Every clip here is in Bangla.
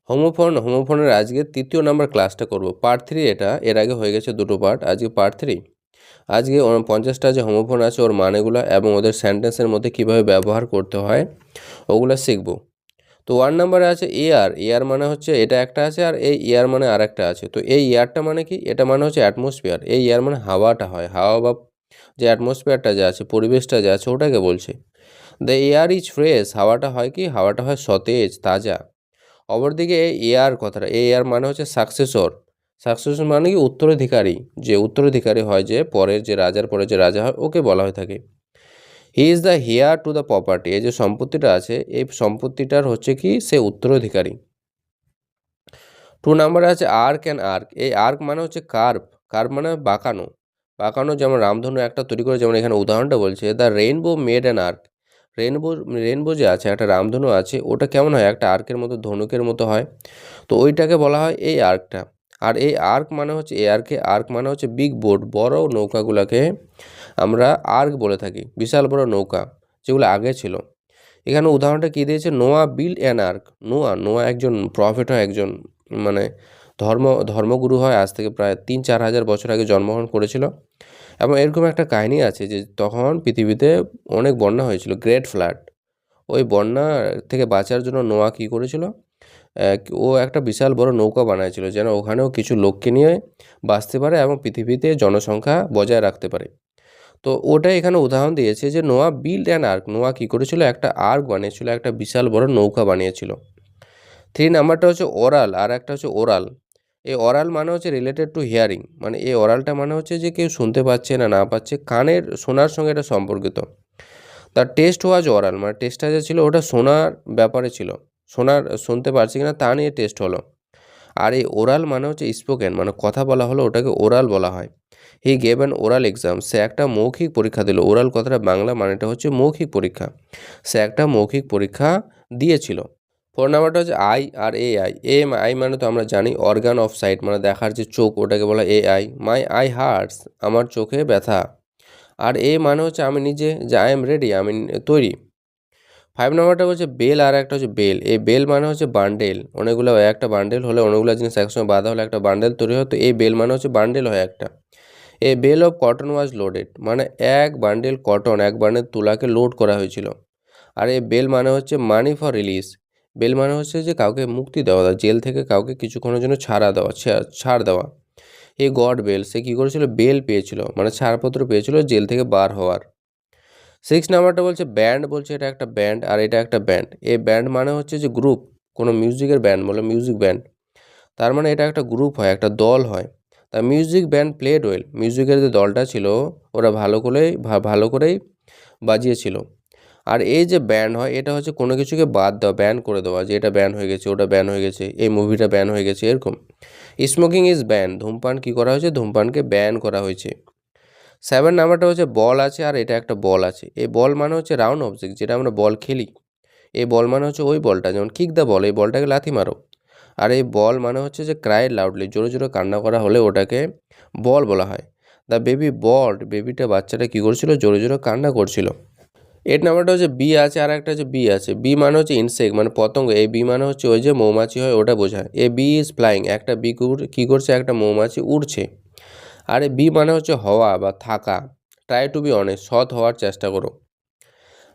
হোমোফোনের আজকে 3য় নাম্বার ক্লাসটা করব। পার্ট 3 এটা, এর আগে হয়ে গেছে 2টো পার্ট, আজকে পার্ট 3। আজকে 50টা যে হোমোফোন আছে ওর মানেগুলো এবং ওদের সেন্টেন্সের মধ্যে কীভাবে ব্যবহার করতে হয় ওগুলো শিখব। তো 1 নাম্বারে আছে এয়ার। এয়ার মানে হচ্ছে এটা একটা আছে, আর এই এয়ার মানে আর একটা আছে। তো এই এয়ারটা মানে কি? এটা মানে হচ্ছে অ্যাটমসফিয়ার। এই এয়ার মানে হাওয়াটা হয়, হাওয়া বা যে অ্যাটমসফিয়ারটা যে আছে, পরিবেশটা যে আছে ওটাকে বলছে। The air is fresh. হাওয়াটা হয় কি? হাওয়াটা হয় সতেজ, তাজা। অপরদিকে এই এয়ার কথাটা, এই এয়ার মানে হচ্ছে সাকসেসর। সাকসেসর মানে কি? উত্তরাধিকারী। যে উত্তরাধিকারী হয়, যে পরের যে রাজার পরে যে রাজা হয় ওকে বলা হয়ে থাকে। He is the hair to the property. এই যে সম্পত্তিটা আছে এই সম্পত্তিটার হচ্ছে কি? সে উত্তরাধিকারী। 2 নাম্বারে আছে আর্ক অ্যান্ড আর্ক। এই আর্ক মানে হচ্ছে কার্ভ। কার্ভ মানে বাঁকানো। বাঁকানো, যেমন রামধনু একটা তৈরি করে, যেমন এখানে উদাহরণটা বলছে, the rainbow made an arc. Rainbow যে আছে, একটা রামধনু আছে, ওটা কেমন হয়? একটা আর্কের মতো, ধনুকের মতো হয়। তো ওইটাকে বলা হয় এই আর্কটা। আর এই আর্ক মানে হচ্ছে, এই আর্ক মানে হচ্ছে বিগ বোট, বড় নৌকাগুলোকে আমরা আর্ক বলে থাকি। বিশাল বড় নৌকা যেগুলো আগে ছিল। এখানে উদাহরণটা কী দিয়েছে? নোয়া বিল্ড অ্যান আর্ক। নোয়া একজন প্রফেট হয়, একজন মানে ধর্মগুরু হয়, আজ থেকে প্রায় 3-4 হাজার বছর আগে জন্মগ্রহণ করেছিল। এবং এরকম একটা কাহিনী আছে যে তখন পৃথিবীতে অনেক বন্যা হয়েছিল, গ্রেট ফ্লাড। ওই বন্যা থেকে বাঁচার জন্য নোয়া কী করেছিল? ও একটা বিশাল বড় নৌকা বানিয়েছিল, যেন ওখানেও কিছু লোককে নিয়ে বাঁচতে পারে এবং পৃথিবীতে জনসংখ্যা বজায় রাখতে পারে। তো ওটা এখানে উদাহরণ দিয়েছে যে নোয়া বিল্ড অ্যান আর্ক। নোয়া কী করেছিল? একটা আর্ক বানিয়েছিল, একটা বিশাল বড় নৌকা বানিয়েছিল। 3 নাম্বারটা হচ্ছে ওরাল, আর একটা হচ্ছে ওরাল। এই ওরাল মানে হচ্ছে রিলেটেড টু হিয়ারিং। মানে এই ওরালটা মানে হচ্ছে যে কেউ শুনতে পাচ্ছে না না পাচ্ছে, কানের শোনার সঙ্গে এটা সম্পর্কিত। তার টেস্ট ওয়াজ ওরাল, মানে টেস্টটা যে ছিল ওটা শোনার ব্যাপারে ছিল। শুনতে পারছি কিনা তা নিয়ে টেস্ট হলো। আর এই ওরাল মানে হচ্ছে স্পোকেন, মানে কথা বলা হলো, ওটাকে ওরাল বলা হয়। He gave an oral exam. সে একটা মৌখিক পরীক্ষা দিল। ওরাল কথাটা বাংলা মানেটা হচ্ছে মৌখিক পরীক্ষা। সে একটা মৌখিক পরীক্ষা দিয়েছিল। 4 নাম্বারটা হচ্ছে আই আর এআই। আই মানে তো আমরা জানি অর্গান অফ সাইট, মানে দেখার যে চোখ, ওটাকে বলা এআই। মাই আই হার্টস, আমার চোখে ব্যথা। আর এ মানে হচ্ছে আমি নিজে, যে আই এম রেডি, আমি তৈরি। 5 নাম্বারটা হচ্ছে বেল, আর একটা হচ্ছে বেল। এই বেল মানে হচ্ছে বান্ডেল। অনেকগুলো একটা বান্ডেল হলে, অনেকগুলো জিনিস একসঙ্গে বাঁধা হলে একটা বান্ডেল তৈরি হয়। তো এই বেল মানে হচ্ছে বান্ডেল হয় একটা। A bale of cotton was loaded, মানে এক বান্ডেল কটন, এক বান্ডেল তুলাকে লোড করা হয়েছিল। আর এই বেল মানে হচ্ছে মানি ফর রিলিজ। বেল মানে হচ্ছে যে কাউকে মুক্তি দেওয়া, জেল থেকে কাউকে কিছুক্ষণের জন্য ছাড় দেওয়া। এই গড বেল, সে কী করেছিল? বেল পেয়েছিল, মানে ছাড়পত্র পেয়েছিল জেল থেকে বার হওয়ার। 6 নাম্বারটা বলছে ব্যান্ড, বলছে এটা একটা ব্যান্ড আর এটা একটা ব্যান্ড। এই ব্যান্ড মানে হচ্ছে যে গ্রুপ, কোনো মিউজিকের ব্যান্ড বলে মিউজিক ব্যান্ড। তার মানে এটা একটা গ্রুপ হয়, একটা দল হয়। তা মিউজিক ব্যান্ড প্লেড ওয়েল। মিউজিকের যে দলটা ছিল ওরা ভালো করেই বাজিয়েছিল। আর এই যে ব্যান হয়, এটা হচ্ছে কোনো কিছুকে বাদ দেওয়া, ব্যান করে দেওয়া, যে এটা ব্যান হয়ে গেছে, ওটা ব্যান হয়ে গেছে, এই মুভিটা ব্যান হয়ে গেছে, এরকম। Smoking is ban. ধূমপান কী করা হয়েছে? ধূমপানকে ব্যান করা হয়েছে। 7 নাম্বারটা হচ্ছে বল আছে, আর এটা একটা বল আছে। এই বল মানে হচ্ছে রাউন্ড অবজেক্ট, যেটা আমরা বল খেলি। এই বল মানে হচ্ছে ওই বলটা, যেমন কিক দ্য বল, এই বলটাকে লাথি মারো। আর এই বল মানে হচ্ছে যে ক্রাই লাউডলি, জোরে জোরে কান্না করা হলে ওটাকে বল বলা হয়। দ্য বেবি বল্ড, বেবিটা বাচ্চাটা কী করছিল? জোরে জোরে কান্না করছিল। 8 নাম্বারটা হচ্ছে বি আছে, আর একটা হচ্ছে বি আছে। বি মানে হচ্ছে ইনসেক্ট, মানে পতঙ্গ। এই বি মানে হচ্ছে ওই যে মৌমাছি হয়, ওটা বোঝায়। এ বি ইজ ফ্লাইং, একটা বি কী করছে? একটা মৌমাছি উড়ছে। আর এই বি মানে হচ্ছে হওয়া বা থাকা। ট্রাই টু বি অনেস্ট, সৎ হওয়ার চেষ্টা করো।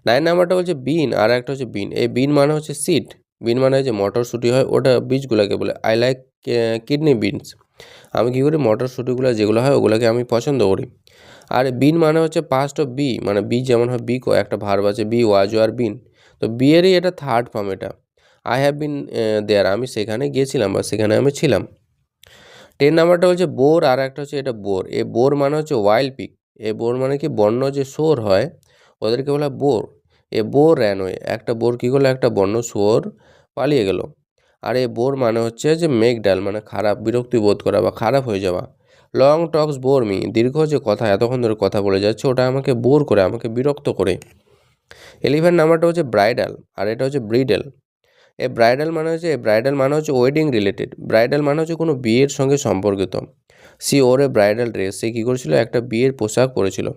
9 নাম্বারটা বলছে বিন, আর একটা হচ্ছে বিন। এই বিন মানে হচ্ছে সিড। বিন মানে হচ্ছে মটরশুঁটি হয়, ওটা বীজগুলোকে বলে। I like kidney beans. আমি কী করি? মটরশুঁটিগুলো যেগুলো হয় ওগুলোকে আমি পছন্দ করি। আর বিন মানে হচ্ছে পাস্ট অফ বি, মানে বি যেমন হয়, বি একটা ভার্ব আছে, বি ওয়াজ আর বিন। তো বি এরই এটা থার্ড ফর্ম এটা। আই হ্যাভ বিন দেয়ার, আমি সেখানে গিয়েছিলাম বা সেখানে আমি ছিলাম। 10 নাম্বারটা হচ্ছে বোর, আর একটা হচ্ছে এটা বোর। এই বোর মানে হচ্ছে ওয়াইল্ড পিগ। এই বোর মানে কি? বন্য যে শুয়োর হয় ওদেরকে বলা বোর। এ বোর র্যানওয়ে, একটা বোর কী করলো? একটা বন্য শুয়োর পালিয়ে গেল। আর এই বোর মানে হচ্ছে যে মেক ডাল, মানে খারাপ, বিরক্তি বোধ করা বা খারাপ হয়ে যাওয়া। লং টক্স বোর মি, দীর্ঘ যে কথা, এতক্ষণ ধরে কথা বলে যাচ্ছে, ওটা আমাকে বোর করে, আমাকে বিরক্ত করে। 11 নাম্বারটা হচ্ছে ব্রাইডাল, আর এটা হচ্ছে ব্রিডেল। ব্রাইডাল মানে হচ্ছে ওয়েডিং রিলেটেড। ব্রাইডাল মানে হচ্ছে কোনো বিয়ের সঙ্গে সম্পর্কিত। সি ওর এ ব্রাইডাল ড্রেস, সে কী করেছিল? একটা বিয়ের পোশাক পরেছিল।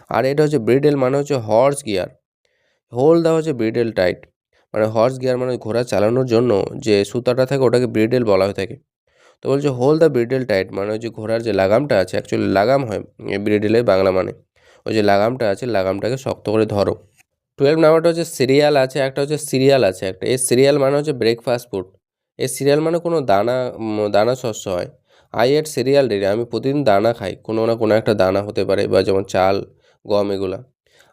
আর এটা হচ্ছে ব্রিডেল মানে হচ্ছে হর্স গিয়ার। হোল দেওয়া হচ্ছে ব্রিডেল টাইট। মানে হর্স গিয়ার মানে ঘোড়া চালানোর জন্য যে সুতাটা থাকে ওটাকে ব্রিডেল বলা হয়ে থাকে। তো বলছে হোল্ড দ্য ব্রিডেল টাইট, মানে ওই যে ঘোড়ার যে লাগামটা আছে, অ্যাকচুয়ালি লাগাম হয় ব্রিডেলের বাংলা মানে, ওই যে লাগামটা আছে লাগামটাকে শক্ত করে ধরো। 12 নাম্বারটা হচ্ছে সিরিয়াল আছে, একটা হচ্ছে সিরিয়াল আছে একটা। এই সিরিয়াল মানে হচ্ছে ব্রেকফাস্ট ফুড। এই সিরিয়াল মানে কোনো দানা দানা শস্য হয়। আই এট সিরিয়াল ডেলি, আমি প্রতিদিন দানা খাই, কোনো না কোনো একটা দানা হতে পারে, বা যেমন চাল, গম এগুলা।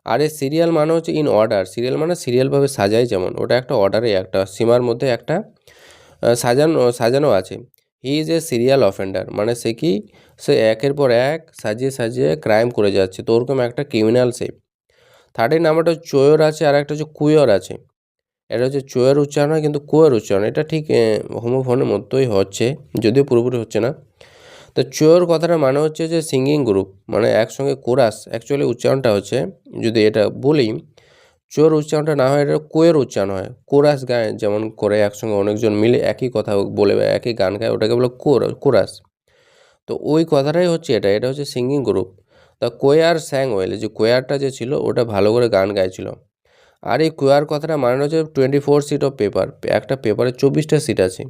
আর এই সিরিয়াল মানে হচ্ছে ইন অর্ডার, সিরিয়াল মানে সিরিয়ালভাবে সাজাই, যেমন ওটা একটা অর্ডারে একটা সীমার মধ্যে একটা সাজানো সাজানো আছে। He is a serial offender, মানে সে কি, সে একের পর এক সাজিয়ে সাজিয়ে ক্রাইম করে যাচ্ছে, তো ওরকম একটা ক্রিমিনাল সে। 13 নাম্বারটা চোয়র আছে, আর একটা হচ্ছে কুয়র আছে। এটা হচ্ছে চোয়ের উচ্চারণ হয়, কিন্তু কুয়ের উচ্চারণ, এটা ঠিক হোমোফোনের মতোই হচ্ছে, যদিও পুরোপুরি হচ্ছে না। তো চোর কথাটা মানে হচ্ছে যে সিঙ্গিং গ্রুপ, মানে একসঙ্গে কোরাস, অ্যাকচুয়ালি উচ্চারণটা হচ্ছে, যদি এটা বলি চোর উচ্চারণটা না হয়, এটা কোয়ের উচ্চারণ হয়। কোরাস গায় যেমন করে একসঙ্গে অনেকজন মিলে একই কথা বলে বা একই গান গায়, ওটাকে বলে কোরাস। তো ওই কথাটাই হচ্ছে এটা, এটা হচ্ছে সিঙ্গিং গ্রুপ। দ্য কোয়ার স্যাং ওয়েল, যে কোয়ারটা যে ছিল ওটা ভালো করে গান গাইছিল। আর এই কোয়ার কথাটা মানে হচ্ছে 24 সিট অফ পেপার, একটা পেপারে 24টা সিট আছে।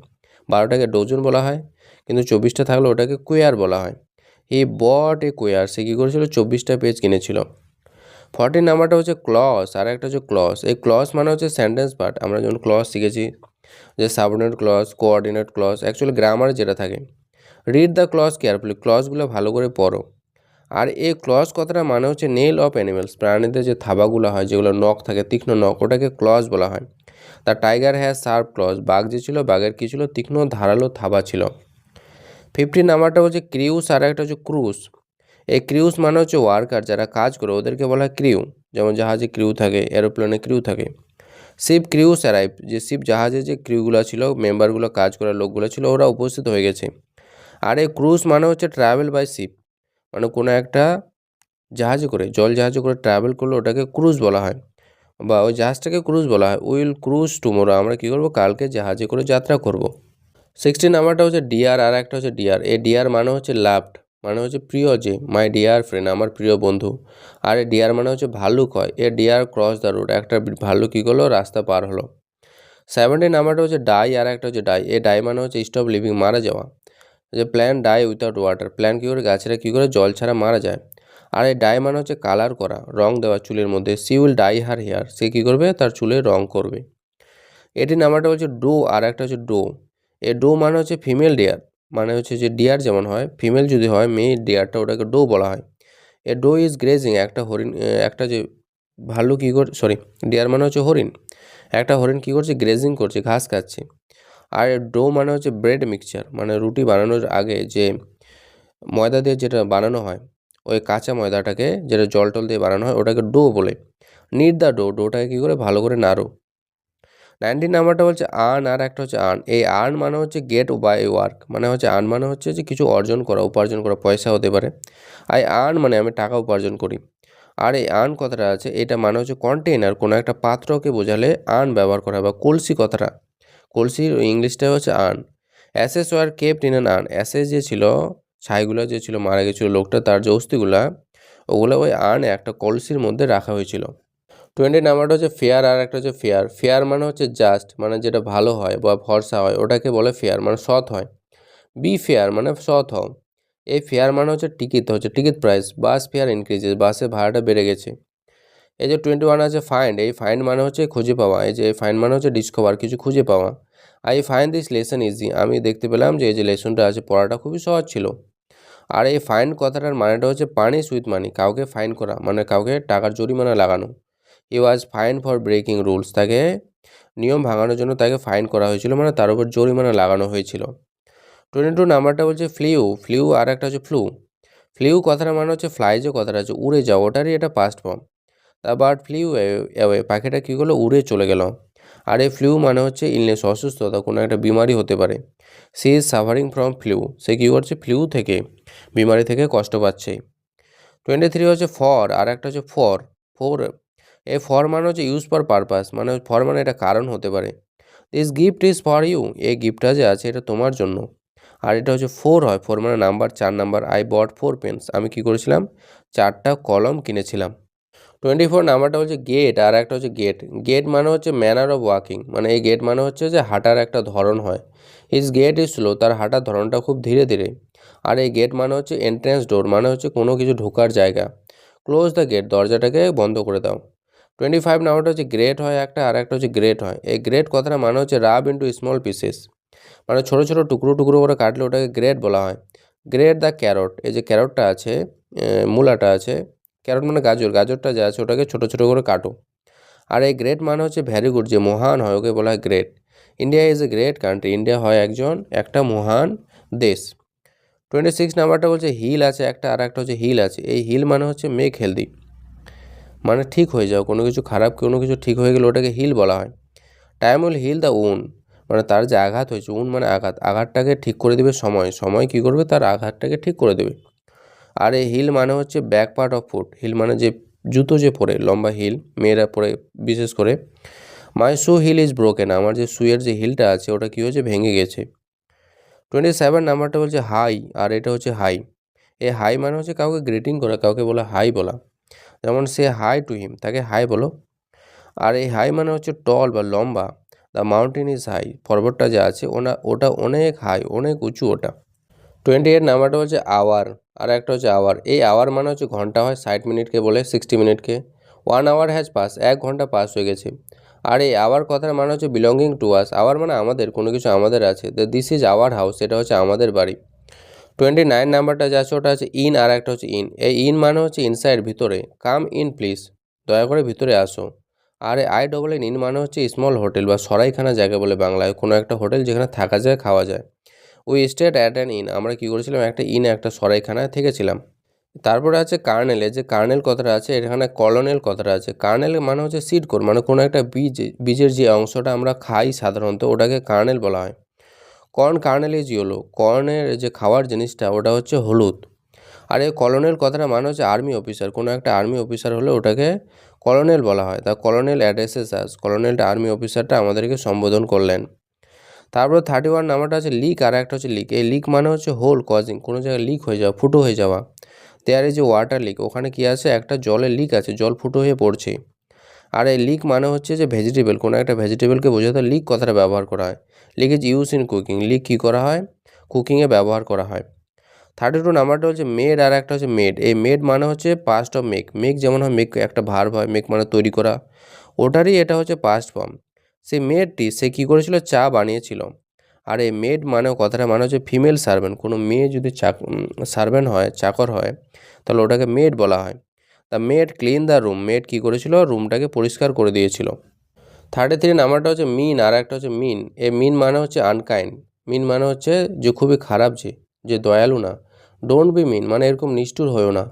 12টাকে ডজন বলা হয়, কিন্তু 24টা থাকলে ওটাকে কোয়ার বলা হয়। হি বট এ কোয়ার, সে কী করেছিল 24টা পেজ কিনেছিল। 14 নাম্বারটা হচ্ছে ক্লস, আর একটা হচ্ছে ক্লস। এই ক্লস মানে হচ্ছে সেন্টেন্স পার্ট, আমরা যেমন ক্লস শিখেছি যে subordinate clause, coordinate clause, actually গ্রামারে যেটা থাকে। রিড দ্য ক্লস কেয়ারফুলি, ক্লসগুলো ভালো করে পড়ো। আর এই ক্লস কথাটা মানে হচ্ছে নেল অফ অ্যানিমেলস, প্রাণীদের যে থাবাগুলো হয়, যেগুলো নখ থাকে, তীক্ষ্ণ নখ, ওটাকে ক্লস বলা হয়। The tiger has sharp claws, বাঘ যে ছিল বাঘের কী ছিল, তীক্ষ্ণ ধারালো থাবা ছিল। 15 নাম্বারটা হচ্ছে ক্রিউস, আর একটা হচ্ছে ক্রুজ। এই ক্রিউস মানে হচ্ছে ওয়ার্কার, যারা কাজ করে ওদেরকে বলা হয় ক্রিউ, যেমন জাহাজে ক্রিউ থাকে, এরোপ্লেনে ক্রিউ থাকে। শিপ ক্রিউস অ্যারাইভ, যে শিপ জাহাজে যে ক্রিউগুলো ছিল, মেম্বারগুলো, কাজ করার লোকগুলো ছিল, ওরা উপস্থিত হয়ে গেছে। আর এই ক্রুজ মানে হচ্ছে ট্রাভেল বাই শিপ, মানে কোনো একটা জাহাজে করে, জল জাহাজে করে ট্রাভেল করলে ওটাকে ক্রুজ বলা হয়, বা ওই জাহাজটাকে ক্রুজ বলা হয়। উইল ক্রুজ টুমোরো, আমরা কী করবো, কালকে জাহাজে করে যাত্রা করব। 16 নাম্বারটা হচ্ছে ডিয়ার, আর একটা হচ্ছে ডিয়ার। এই ডিয়ার মানে হচ্ছে লাভড, মানে হচ্ছে প্রিয়, যে মাই ডিয়ার ফ্রেন্ড, আমার প্রিয় বন্ধু। আর এই ডিয়ার মানে হচ্ছে ভাল্লুক হয়। A deer cross the road, একটা ভাল্লুক কী করলো, রাস্তা পার হলো। 17 নাম্বারটা হচ্ছে ডাই, আর একটা হচ্ছে ডাই। এই ডাই মানে হচ্ছে স্টপ লিভিং, মারা যাওয়া। যে plan die without water, plan কী করে, গাছেরা কী করে জল ছাড়া মারা যায়। আর এই ডাই মানে হচ্ছে কালার করা, রং দেওয়া চুলের মধ্যে। She will dye her hair, সে কী করবে, তার চুলে রং করবে। 18 নাম্বারটা হচ্ছে ডো, আর একটা হচ্ছে ডো। এ ডো মানে হচ্ছে ফিমেল ডিয়ার, মানে হচ্ছে যে ডিয়ার যেমন হয়, ফিমেল যদি হয় মেয়ে ডিয়ারটা, ওটাকে ডো বলা হয়। এ ডো ইজ গ্রেজিং, একটা হরিণ, একটা যে ভাল্লুক কী করে, সরি, ডিয়ার মানে হচ্ছে হরিণ, একটা হরিণ কী করছে, গ্রেজিং করছে, ঘাস খাচ্ছে। আর ডো মানে হচ্ছে ব্রেড মিক্সচার, মানে রুটি বানানোর আগে যে ময়দা দিয়ে যেটা বানানো হয়, ওই কাঁচা ময়দাটাকে যেটা জল টল দিয়ে বানানো হয়, ওটাকে ডো বলে। নিড দ্য ডো, ডোটাকে কী করে, ভালো করে নাড়ো। 19 নাম্বারটা বলছে আর্ন, আর একটা হচ্ছে আর্ন। এই আর্ন মানে হচ্ছে গেট বাই ওয়ার্ক, মানে হচ্ছে আর্ন মানে হচ্ছে যে কিছু অর্জন করা, উপার্জন করা, পয়সা হতে পারে। আই আর্ন মানে আমি টাকা উপার্জন করি। আর এই আর্ন কথাটা আছে, এটা মানে হচ্ছে কন্টেইনার, কোনো একটা পাত্রকে বোঝালে আর্ন ব্যবহার করা হয়, বা কলসি কথাটা, কলসির ইংলিশটা হচ্ছে urn. Ashes were kept in an urn, ashes যে ছিল, ছাইগুলো যে ছিল, মারা গেছিলো লোকটা, তার যে অস্থিগুলা, ওগুলো ওই আর্নে একটা কলসির মধ্যে রাখা হয়েছিল। 20 নাম্বারটা হচ্ছে ফেয়ার, আর একটা হচ্ছে ফেয়ার। ফেয়ার মানে হচ্ছে জাস্ট, মানে যেটা ভালো হয় বা ফর্সা হয়, ওটাকে বলে ফেয়ার, মানে সৎ হয়। বি ফেয়ার মানে সৎ হও। এই ফেয়ার মানে হচ্ছে টিকিট, হচ্ছে টিকিট প্রাইস। বাস ফেয়ার ইনক্রিজেস, বাসের ভাড়াটা বেড়ে গেছে। এই যে 21 আছে ফাইন্ড, এই ফাইন্ড মানে হচ্ছে খুঁজে পাওয়া। এই যে ফাইন্ড মানে হচ্ছে ডিসকভার, কিছু খুঁজে পাওয়া। I find this lesson easy, আমি দেখতে পেলাম যে এই যে লেসনটা আছে, পড়াটা খুবই সহজ ছিল। আর এই ফাইন কথাটার মানেটা হচ্ছে পানিশ উইথ মানি, কাউকে ফাইন করা, মানে কাউকে টাকার জরিমানা লাগানো। He was fine for breaking rules, তাকে নিয়ম ভাঙানোর জন্য তাকে ফাইন করা হয়েছিল, মানে তার উপর জরিমানা লাগানো হয়েছিল। 22 নাম্বারটা বলছে ফ্লিউ, ফ্লিউ, আর একটা হচ্ছে ফ্লু। ফ্লিউ কথাটা মানে হচ্ছে ফ্লাই, যে কথাটা আছে উড়ে যাও, ওটারই এটা past form. The bird flew away, পাখিটা কী করলো, উড়ে চলে গেল। আর এই ফ্লু মানে হচ্ছে ইলনেস, অসুস্থতা, কোনো একটা বিমারি হতে পারে। She is suffering from flu, সে কী করছে, ফ্লু থেকে, বিমারি থেকে কষ্ট পাচ্ছে। 23 হচ্ছে ফর, আর একটা হচ্ছে ফর। এই ফর মানে হচ্ছে ইউজ ফর পারপাস, মানে ফর মানে এটা কারণ হতে পারে। This gift is for you, এই গিফটটা যে আছে এটা তোমার জন্য। আর এটা হচ্ছে ফোর হয়, ফোর মানে number, 4 number. I bought 4 pence, আমি কি করেছিলাম, 4টা কলম কিনেছিলাম। 24 নাম্বারটা হচ্ছে গেট, আর একটা হচ্ছে গেট। গেট মানে হচ্ছে ম্যানার অফ ওয়াকিং, মানে এই গেট মানে হচ্ছে যে হাঁটার একটা ধরন হয়। হিজ গেট ইজ স্লো, তার হাঁটার ধরনটা খুব ধীরে ধীরে। আর এই গেট মানে হচ্ছে এন্ট্রেন্স ডোর, মানে হচ্ছে কোনো কিছু ঢোকার জায়গা। ক্লোজ দ্য গেট, দরজাটাকে বন্ধ করে দাও। 25 নাম্বারটা হচ্ছে গ্রেট হয় একটা, আর একটা হচ্ছে গ্রেট হয়। এই গ্রেট কথাটা মানে হচ্ছে রাব ইন্টু স্মল পিসেস, মানে ছোটো ছোটো টুকরো টুকরো করে কাটলে ওটাকে গ্রেট বলা হয়। গ্রেট দ্য ক্যারট, এই যে ক্যারটটা আছে, মূলাটা আছে, ক্যারট মানে গাজর, গাজরটা যা আছে ওটাকে ছোটো ছোটো করে কাটো। আর এই গ্রেট মানে হচ্ছে ভ্যারি গুড, যে মহান হয় ওকে বলা হয় great. India is a great country, India হয় একটা মহান দেশ। 26 নাম্বারটা বলছে হিল আছে একটা, আর একটা হচ্ছে হিল আছে। এই হিল মানে হচ্ছে মেক হেলদি, মানে ঠিক হয়ে যাও, কোনো কিছু খারাপ কোনো কিছু ঠিক হয়ে গেলে ওটাকে হিল বলা হয়। টাইম উইল হিল দ্য উন, মানে তার যে আঘাত হয়েছে, উন মানে আঘাত, আঘাতটাকে ঠিক করে দেবে সময়, সময় কী করবে তার আঘাতটাকে ঠিক করে দেবে। আর এই হিল মানে হচ্ছে back part of foot, heel মানে যে জুতো যে পরে লম্বা হিল মেয়েরা পরে বিশেষ করে। মাই শু হিল ইজ ব্রোকেন, আমার যে শুয়ের যে হিলটা আছে ওটা কী হয়েছে, ভেঙে গেছে। 27 নাম্বারটা বলছে হাই, আর এটা হচ্ছে হাই। এই হাই মানে হচ্ছে কাউকে গ্রিটিং করা, কাউকে বলা হাই বলা, যেমন সে হাই টু হিম, তাকে হাই বলো। আর এই হাই মানে হচ্ছে টল বা লম্বা। দ্য মাউন্টেন ইজ হাই, পর্বতটা যা আছে ওটা অনেক হাই, অনেক উঁচু ওটা। 28 নাম্বারটা হচ্ছে আওয়ার, আর একটা হচ্ছে আওয়ার। এই আওয়ার মানে হচ্ছে ঘন্টা হয়, 60 মিনিটকে বলে 60 মিনিটকে। 1 আওয়ার হ্যাজ পাস, 1 ঘন্টা পাস হয়ে গেছে। আর এই আওয়ার কথার মানে হচ্ছে বিলঙ্গিং টু আস, আওয়ার মানে আমাদের, কোনো কিছু আমাদের আছে। দিস ইজ আওয়ার হাউস, এটা হচ্ছে আমাদের বাড়ি। 29 নাম্বারটা যা আছে ওটা হচ্ছে ইন, আর একটা হচ্ছে ইন। এই ইন মানে হচ্ছে ইনসাইড, ভিতরে। কাম ইন প্লিজ, দয়া করে ভিতরে আসো। আর আই ডবল এন ইন মানে হচ্ছে স্মল হোটেল বা সরাইখানা জায়গা বলে বাংলায়, কোনো একটা হোটেল যেখানে থাকা যায় খাওয়া যায়। We stayed at an inn, আমরা কী করেছিলাম, একটা ইন একটা সরাইখানায় থেকেছিলাম। তারপরে আছে কার্নেল, যে কার্নেল কথাটা আছে এখানে কলোনেল কথাটা আছে। কার্নেল মানে হচ্ছে সিড কোর, মানে কোনো একটা বীজের যে অংশটা আমরা খাই সাধারণত ওটাকে কার্নেল বলা হয়। কর্ন কার্নেল ইজ ইয়েলো, কর্নের যে খাওয়ার জিনিসটা ওটা হচ্ছে হলুদ। আর এই কলোনেল কথাটা মানে হচ্ছে আর্মি অফিসার, কোনো একটা আর্মি অফিসার হলে ওটাকে কলোনেল বলা হয়। তা কলোনেল অ্যাড্রেসেস আস, কলোনেলটা আর্মি অফিসারটা আমাদেরকে সম্বোধন করলেন। তারপর 31 নাম্বারটা আছে লিক, আর একটা হচ্ছে লিক। এই লিক মানে হচ্ছে হোল কজিং, কোনো জায়গায় লিক হয়ে যাওয়া, ফুটো হয়ে যাওয়া। There is a water leak, ওখানে কি আছে, একটা জলের লিক আছে, জল ফুটো হয়ে পড়ছে। আর এই লিক মানে হচ্ছে যে ভেজিটেবল, কোনো একটা ভেজিটেবলকে বোঝাতে লিক কথাটা ব্যবহার করা হয়। Leek is use in cooking, leek কী করা হয়, কুকিংয়ে ব্যবহার করা হয়। 32 নাম্বারটা হচ্ছে মেড, আর একটা হচ্ছে মেড। এই মেড মানে হচ্ছে পাস্ট অফ মেক, মেক যেমন হয় মেক একটা ভার্ব হয়, মেক মানে তৈরি করা, ওটারই এটা হচ্ছে পাস্ট ফর্ম। সেই মেডটি সে কী করেছিল, চা বানিয়েছিল। আর এই মেড মানে কথাটা মানে হচ্ছে ফিমেল সার্ভেন্ট, কোনো মেয়ে যদি সার্ভেন্ট হয়, চাকর হয়, তাহলে ওটাকে মেড বলা হয়। The maid clean the room, maid কী করেছিল, রুমটাকে পরিষ্কার করে দিয়েছিল। 33 নাম্বারটা হচ্ছে মিন, আর একটা হচ্ছে মিন। এই মিন মানে হচ্ছে আনকাইন্ড, মিন মানে হচ্ছে যে খুবই খারাপ, যে দয়ালু না। ডোন্ট বি মিন মানে এরকম নিষ্ঠুর হয়েও না।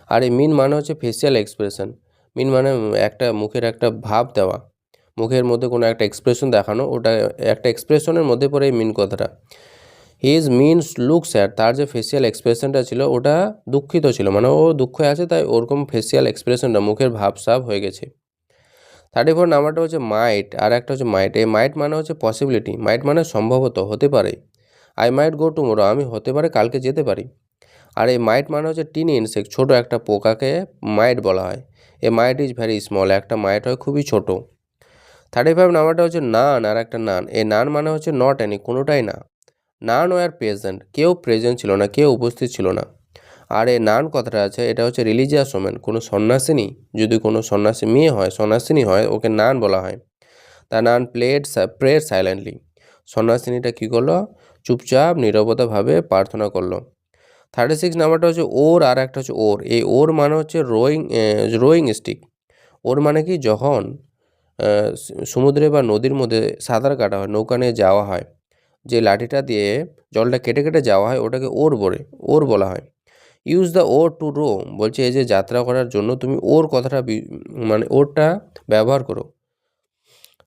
আর এই মিন মানে হচ্ছে ফেসিয়াল এক্সপ্রেশন, মিন মানে একটা মুখের একটা ভাব দেওয়া, মুখের মধ্যে কোনো একটা এক্সপ্রেশন দেখানো, ওটা একটা এক্সপ্রেশনের মধ্যে পড়ে এই মিন কথাটা। হিজ মিনস লুক স্যাড, তার যে ফেসিয়াল এক্সপ্রেশনটা ছিল ওটা দুঃখিত ছিল, মানে ও দুঃখে আছে তাই ওরকম ফেসিয়াল এক্সপ্রেশনটা মুখের ভাবসাব হয়ে গেছে। 34 নাম্বারটা হচ্ছে মাইট, আর একটা হচ্ছে মাইট। এই মাইট মানে হচ্ছে পসিবিলিটি, মাইট মানে সম্ভবত, হতে পারে। আই মাইট গো টুমোরো, আমি হতে পারে কালকে যেতে পারি। আর এই মাইট মানে হচ্ছে টিনি ইনসেক্ট, ছোটো একটা পোকাকে মাইট বলা হয়। এ মাইট ইজ ভেরি স্মল, একটা মাইট হয় খুবই ছোট। 35 নাম্বারটা হচ্ছে নান, আর একটা নান। এই নান মানে হচ্ছে নট এনি, কোনোটাই না। নান ওয়ার প্রেজেন্ট, কেউ প্রেজেন্ট ছিল না, কেউ উপস্থিত ছিল না। আর এই নান কথাটা আছে এটা হচ্ছে রিলিজিয়াস ওমেন, কোনো সন্ন্যাসিনী, যদি কোনো সন্ন্যাসী মেয়ে হয়, সন্ন্যাসিনী হয়, ওকে নান বলা হয়। তা নান প্রেয়ার সাইলেন্টলি, সন্ন্যাসিনীটা কী করলো, চুপচাপ নীরবতাভাবে প্রার্থনা করলো। 36 নাম্বারটা হচ্ছে ওর, আর একটা হচ্ছে ওর। এই ওর মানে হচ্ছে রোয়িং স্টিক। ওর মানে কি, যখন সমুদ্রে বা নদীর মধ্যে সাঁতার কাটা হয়, নৌকা নিয়ে যাওয়া হয়, যে লাঠিটা দিয়ে জলটা কেটে কেটে যাওয়া হয় ওটাকে ওর বলা হয়। Use the oar to row, বলছে এই যে যাত্রা করার জন্য তুমি ওর কথাটা মানে ওরটা ব্যবহার করো।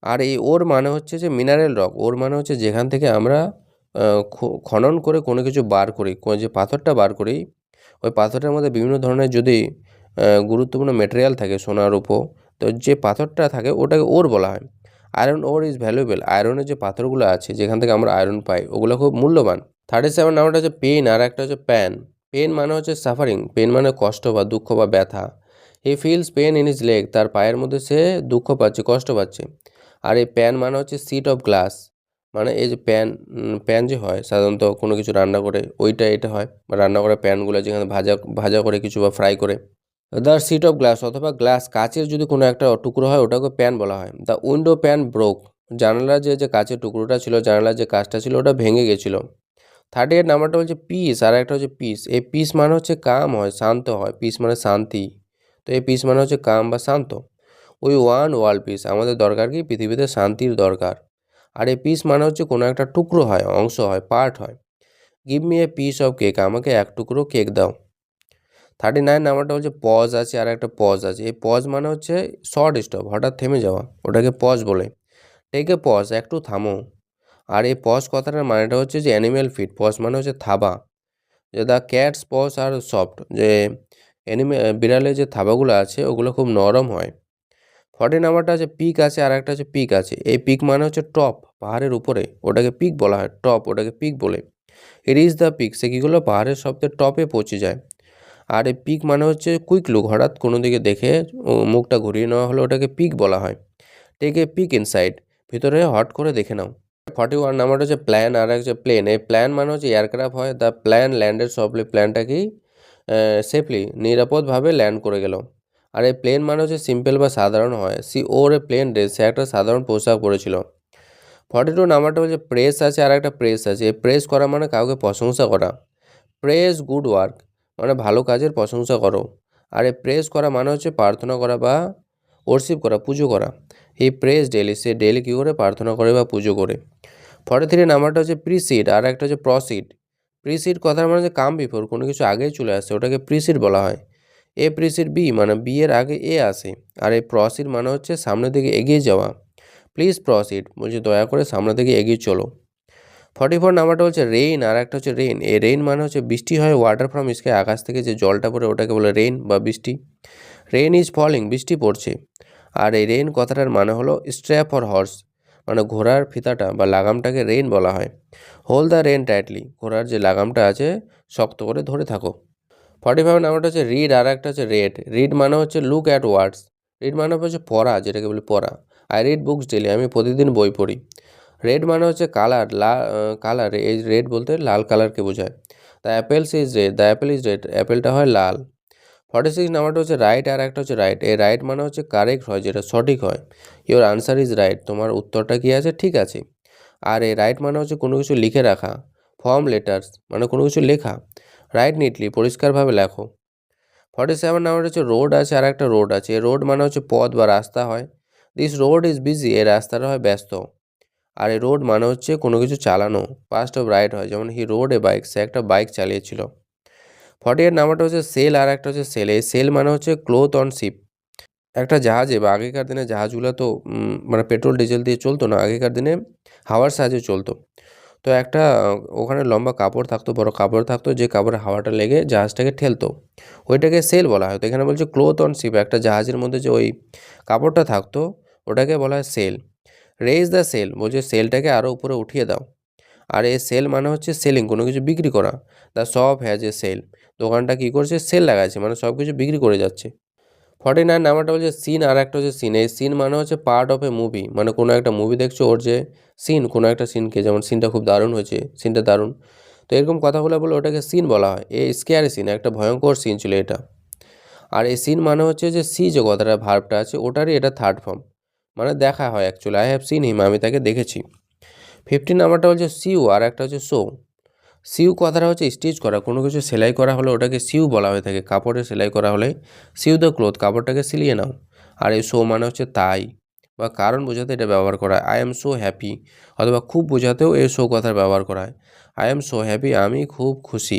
আর এই ওর মানে হচ্ছে যে মিনারেল রক, ওর মানে হচ্ছে যেখান থেকে আমরা খনন করে কোনো কিছু বার করি, যে পাথরটা বার করি, ওই পাথরটার মধ্যে বিভিন্ন ধরনের যদি গুরুত্বপূর্ণ মেটেরিয়াল থাকে, সোনার উপর, তো যে পাথরটা থাকে ওটাকে ওর বলা হয়। আয়রন ওর ইজ ভ্যালুয়েবল, আয়রনের যে পাথরগুলো আছে যেখান থেকে আমরা আয়রন পাই ওগুলো খুব মূল্যবান। 37 নাম্বারটা হচ্ছে পেন, আর একটা হচ্ছে প্যান। পেন মানে হচ্ছে সাফারিং, পেন মানে কষ্ট বা দুঃখ বা ব্যথা। He feels pain in his leg, তার পায়ের মধ্যে সে দুঃখ পাচ্ছে, কষ্ট পাচ্ছে। আর এই প্যান মানে হচ্ছে সিট অফ গ্লাস, মানে এই যে প্যান যে হয় সাধারণত কোনো কিছু রান্না করে ওইটা এটা হয়, বা রান্না করা প্যানগুলো যেখানে ভাজা ভাজা করে কিছু বা ফ্রাই করে। দ্য সিট অফ গ্লাস অথবা গ্লাস কাচের যদি কোনো একটা টুকরো হয় ওটাকে প্যান বলা হয়। দ্য উইন্ডো প্যান ব্রোক, জানালার যে কাচের টুকরোটা ছিল, জানালার যে কাচটা ছিল ওটা ভেঙে গেছিলো। 38 নাম্বারটা হচ্ছে পিস, আর একটা হচ্ছে পিস। এই পিস মানে হচ্ছে কাম হয়, শান্ত হয়, পিস মানে শান্তি। তো এই পিস মানে হচ্ছে কাম বা শান্ত। উই ওয়ান ওয়ার্ল্ড পিস, আমাদের দরকার কি পৃথিবীতে শান্তির দরকার। আর এই পিস মানে হচ্ছে কোনো একটা টুকরো হয়, অংশ হয়, পার্ট হয়। Give me a piece of cake, আমাকে এক টুকরো কেক দাও। 39 নাম্বারটা হচ্ছে পজ আছে, আর একটা পজ আছে। এই পজ মানে হচ্ছে শর্ট স্টপ, হঠাৎ থেমে যাওয়া, ওটাকে পজ বলে। টেক এ পজ, একটু থামো। আর এই পজ কথাটার মানেটা হচ্ছে যে অ্যানিম্যাল ফিট, পজ মানে হচ্ছে থাবা। যে the cat's paws are soft, যে বিড়ালের যে থাবাগুলো আছে ওগুলো খুব নরম হয়। 40 নাম্বারটা আছে পিক আছে, আর একটা হচ্ছে পিক আছে। এই পিক মানে হচ্ছে টপ, পাহাড়ের উপরে, ওটাকে পিক বলা হয়, টপ, ওটাকে পিক বলে। ইট ইজ দ্য পিক, সে কী করলো পাহাড়ের সবচেয়ে টপে পৌঁছে যায়। আর এই পিক মানে হচ্ছে কুইক লুক, হঠাৎ কোনো দিকে দেখে মুখটা ঘুরিয়ে নেওয়া হলে ওটাকে পিক বলা হয়। টেক এ পিক ইনসাইড, ভিতরে হট করে দেখে নাও। 41 নাম্বারটা হচ্ছে প্ল্যান, আর একটা হচ্ছে প্লেন। এই প্ল্যান মানে হচ্ছে এয়ারক্রাফট হয়। দ্য প্ল্যান ল্যান্ডেড সফটলি, প্ল্যানটা কি সেফলি, নিরাপদভাবে ল্যান্ড করে গেল। আর এই প্লেন মানে হচ্ছে সিম্পল বা সাধারণ হয়। সি ওর এ প্লেন ড্রেস, সে একটা সাধারণ পোশাক পরেছিল। 42 নাম্বারটা হচ্ছে প্রেস আছে, আর একটা প্রেস আছে। এই প্রেস করা মানে কাউকে প্রশংসা করা। প্রেস গুড ওয়ার্ক, মানে ভালো কাজের প্রশংসা করো। আর এই প্রেস করা মানে হচ্ছে প্রার্থনা করা বা ওরশিপ করা, পুজো করা। এই প্রেস ডেলি, সে ডেলি কী করে প্রার্থনা করে বা পুজো করে। 43 নাম্বারটা হচ্ছে প্রিসিড, আর একটা হচ্ছে প্রসিড। প্রিসিড কথার মানে হচ্ছে কাম বিফোর, কোনো কিছু আগেই চলে আসে, ওটাকে প্রিসিড বলা হয়। এ প্রিসিড বি, মানে বি এর আগে এ আসে। আর এই প্রসিড মানে হচ্ছে সামনের দিকে এগিয়ে যাওয়া। প্লিজ প্রসিড, বলছে দয়া করে সামনের দিকে এগিয়ে চলো। 44 নাম্বারটা হচ্ছে রেইন, আর একটা হচ্ছে রেইন। এই রেইন মানে হচ্ছে বৃষ্টি হয়, ওয়াটার ফ্রম স্কাই, আকাশ থেকে যে জলটা পড়ে ওটাকে বলে রেইন বা বৃষ্টি। রেইন ইজ ফলিং, বৃষ্টি পড়ছে। আর এই রেইন কথাটার মানে হলো স্ট্র্যাপ ফর হর্স, মানে ঘোড়ার ফিতাটা বা লাগামটাকে রেইন বলা হয়। হোল্ড দ্য রেইন টাইটলি, ঘোড়ার যে লাগামটা আছে শক্ত করে ধরে থাকো। 45 নাম্বারটা হচ্ছে রিড, আর একটা হচ্ছে রেড। রিড মানে হচ্ছে লুক অ্যাট ওয়ার্ডস, রিড মানে হচ্ছে পড়া, যেটাকে বলে পড়া। আই রিড বুকস ডেলি, আমি প্রতিদিন বই পড়ি। রেড মানে হচ্ছে কালার, কালার, এই রেড বলতে লাল কালারকে বোঝায়। The apples is red, the apple is red, অ্যাপেলটা হয় লাল। 46 নাম্বারটা হচ্ছে রাইট, আর একটা হচ্ছে রাইট। এই রাইট মানে হচ্ছে কারেক্ট হয়, যেটা সঠিক হয়। ইওর আনসার ইজ রাইট, তোমার উত্তরটা কি আছে, ঠিক আছে। আর এই রাইট মানে হচ্ছে কোনো কিছু লিখে রাখা। ফর্ম লেটার্স মানে কোনো কিছু লেখা। রাইট নিটলি, পরিষ্কারভাবে লেখো। 47 নাম্বার হচ্ছে রোড আছে, আর একটা রোড আছে। এই রোড মানে হচ্ছে পথ বা রাস্তা হয়। দিস রোড ইজ বিজি, এই রাস্তাটা হয় ব্যস্ত। আর এই রোড মানে হচ্ছে কোনো কিছু চালানো, পাস্ট অফ রাইড হয়, যেমন হি রোড এ বাইক, সে একটা বাইক চালিয়েছিল। 48 নাম্বারটা হচ্ছে সেল, আর একটা হচ্ছে সেল। এই সেল মানে হচ্ছে ক্লোথ অন শিপ, একটা জাহাজে, বা আগেকার দিনে জাহাজগুলো তো মানে পেট্রোল ডিজেল দিয়ে চলতো না, আগেকার দিনে হাওয়ার সাহায্যে চলতো। তো একটা ওখানে লম্বা কাপড় থাকতো, বড় কাপড় থাকতো, যে কাপড়ে হাওয়াটা লেগে জাহাজটাকে ঠেলতো, ওইটাকে সেল বলা হয়। তো এখানে বলছে ক্লোথ অন শিপ, একটা জাহাজের মধ্যে যে ওই কাপড়টা থাকতো ওটাকে বলা হয় সেল। রেইজ দ্য সেল, বলছে সেলটাকে আরও উপরে উঠিয়ে দাও। আর এই সেল মানে হচ্ছে সেলিং, কোনো কিছু বিক্রি করা। The shop has a sale, দোকানটা কী করছে, সেল লাগাচ্ছে, মানে সব কিছু বিক্রি করে যাচ্ছে। 49 নাম্বারটা বলছে সিন, আর একটা হচ্ছে সিন। এই সিন মানে হচ্ছে পার্ট অফ এ মুভি, মানে কোনো একটা মুভি দেখছো, ওর যে সিন, কোনো একটা সিনকে, যেমন সিনটা খুব দারুণ হয়েছে, সিনটা দারুণ, তো এরকম কথাগুলো বলে ওটাকে সিন বলা হয়। এই স্কেয়ারি সিন, একটা ভয়ঙ্কর সিন ছিল এটা। আর এই সিন মানে হচ্ছে যে সি, যে কথাটা ভার্বটা আছে ওটারই এটা থার্ড ফর্ম, মানে দেখা হয় actually. I have seen him, আমি তাকে দেখেছি। 15 নাম্বারটা হচ্ছে সিউ, আর একটা হচ্ছে শো। সিউ কথাটা হচ্ছে স্টিচ করা, কোনো কিছু সেলাই করা হলে ওটাকে সিউ বলা হয়ে থাকে। কাপড়ে সেলাই করা হলে সিউ দ্য ক্লোথ, কাপড়টাকে সিলিয়ে নাও। আর এই শো মানে হচ্ছে তাই বা কারণ বোঝাতে এটা ব্যবহার করা হয়। আই এম সো হ্যাপি, অথবা খুব বোঝাতেও এই শো কথার ব্যবহার করা হয়। আই এম সো হ্যাপি, আমি খুব খুশি।